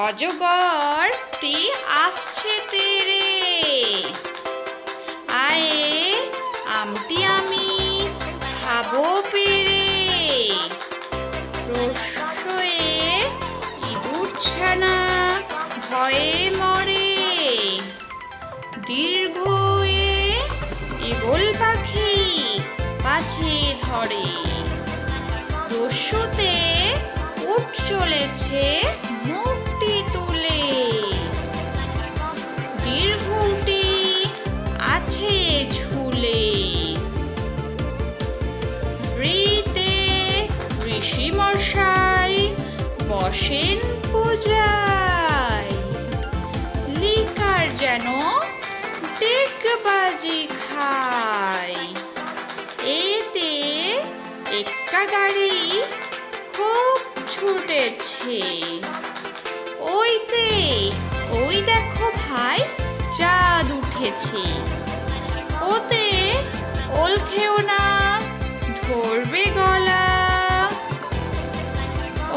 অজগরটি আসছে তেরে, আয়ে আমটি আমি খাবো পেরে। রস্যয়ে ইঁদুর ছানা ভয়ে মরে, দীর্ঘয়ে ঈগল পাখি পাছে ধরে। রস্যতে উট চলেছে মুখটি তুলে, দীর্ঘটি আছে ঝুলে। ঋতে ঋষি মশাই বসেন পূজায়, লিকার যেন ডেকবাজি খায়। এতে এক্কা গাড়ি খুব ছুটেছে, ওইতে ওই দেখো ভাই চাঁদ উঠেছে। ওতে ওল খেও না ধরবে গলা,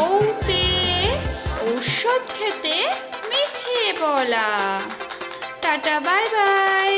ওতে ঔষধ খেতে মিঠে বলা। Tata bye bye.